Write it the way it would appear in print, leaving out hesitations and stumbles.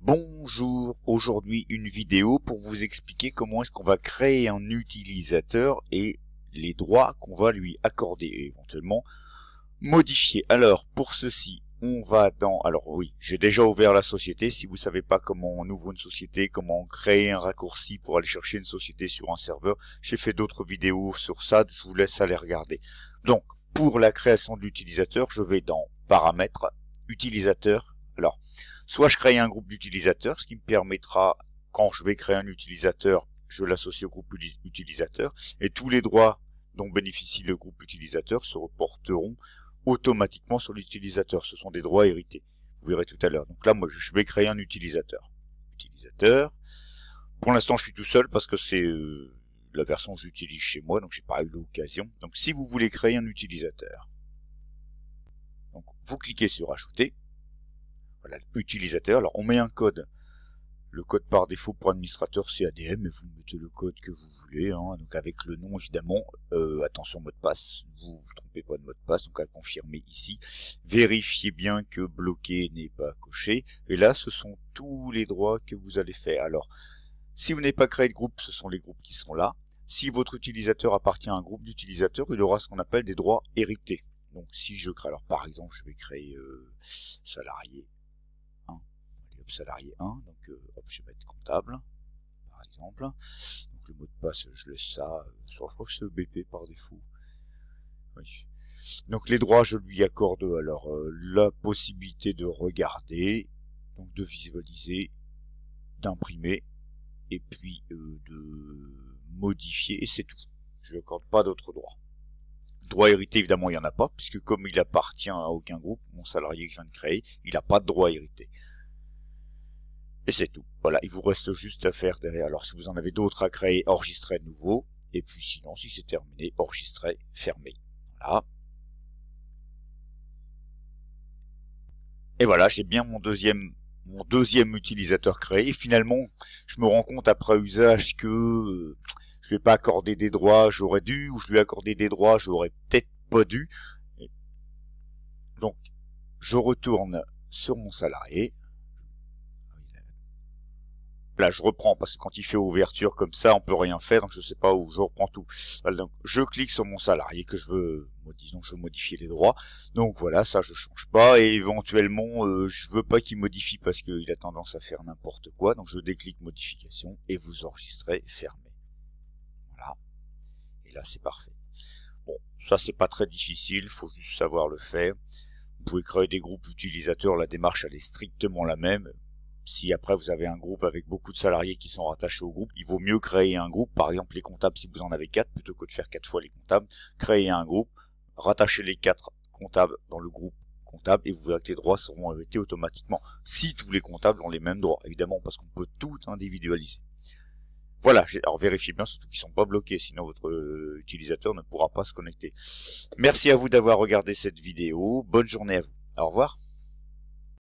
Bonjour, aujourd'hui une vidéo pour vous expliquer comment est-ce qu'on va créer un utilisateur et les droits qu'on va lui accorder et éventuellement modifier. Alors pour ceci, on va dans... Alors oui, j'ai déjà ouvert la société. Si vous ne savez pas comment on ouvre une société, comment créer un raccourci pour aller chercher une société sur un serveur, j'ai fait d'autres vidéos sur ça, je vous laisse aller regarder. Donc pour la création de l'utilisateur, je vais dans Paramètres, Utilisateur. Alors, soit je crée un groupe d'utilisateurs, ce qui me permettra, quand je vais créer un utilisateur, je l'associe au groupe utilisateur, et tous les droits dont bénéficie le groupe utilisateur se reporteront automatiquement sur l'utilisateur. Ce sont des droits hérités. Vous verrez tout à l'heure. Donc là, moi, je vais créer un utilisateur. Utilisateur. Pour l'instant, je suis tout seul parce que c'est la version que j'utilise chez moi, donc j'ai pas eu l'occasion. Donc si vous voulez créer un utilisateur, donc vous cliquez sur Ajouter. Voilà, utilisateur. Alors on met un code. Le code par défaut pour administrateur c'est ADM, et vous mettez le code que vous voulez, hein, donc avec le nom évidemment. Attention mot de passe, vous ne trompez pas de mot de passe, donc à confirmer ici. Vérifiez bien que bloqué n'est pas coché. Et là ce sont tous les droits que vous allez faire. Alors si vous n'avez pas créé de groupe, ce sont les groupes qui sont là. Si votre utilisateur appartient à un groupe d'utilisateurs, il aura ce qu'on appelle des droits hérités. Donc si je crée, alors par exemple je vais créer salarié 1, salarié 1, donc hop, je vais mettre comptable par exemple. Donc le mot de passe je laisse ça, je crois que c'est EBP par défaut. Oui. Donc les droits je lui accorde alors la possibilité de regarder, donc de visualiser, d'imprimer et puis de modifier, et c'est tout. Je lui accorde pas d'autres droits. Droit hérité, évidemment, il n'y en a pas, puisque comme il appartient à aucun groupe, mon salarié que je viens de créer, il n'a pas de droit hérité. Et c'est tout. Voilà, il vous reste juste à faire derrière. Alors, si vous en avez d'autres à créer, enregistrer à nouveau. Et puis sinon, si c'est terminé, enregistrer, fermer. Voilà. Et voilà, j'ai bien mon deuxième utilisateur créé. Et finalement, je me rends compte après usage que je lui ai pas accordé des droits, j'aurais dû, ou je lui ai accordé des droits, j'aurais peut-être pas dû. Donc, je retourne sur mon salarié. Là, je reprends, parce que quand il fait ouverture comme ça, on peut rien faire, donc je sais pas où, je reprends tout. Voilà, donc, je clique sur mon salarié que je veux, disons que je veux modifier les droits. Donc voilà, ça je change pas, et éventuellement, je veux pas qu'il modifie parce qu'il a tendance à faire n'importe quoi, donc je déclique modification, et vous enregistrez, fermez. Voilà. Et là, c'est parfait. Bon, ça c'est pas très difficile, faut juste savoir le faire. Vous pouvez créer des groupes utilisateurs, la démarche elle est strictement la même. Si après vous avez un groupe avec beaucoup de salariés qui sont rattachés au groupe, il vaut mieux créer un groupe, par exemple les comptables si vous en avez 4, plutôt que de faire 4 fois les comptables, créer un groupe, rattacher les 4 comptables dans le groupe comptable, et vous verrez que les droits seront hérités automatiquement, si tous les comptables ont les mêmes droits, évidemment, parce qu'on peut tout individualiser. Voilà, alors vérifiez bien surtout qu'ils ne sont pas bloqués, sinon votre utilisateur ne pourra pas se connecter. Merci à vous d'avoir regardé cette vidéo, bonne journée à vous, au revoir.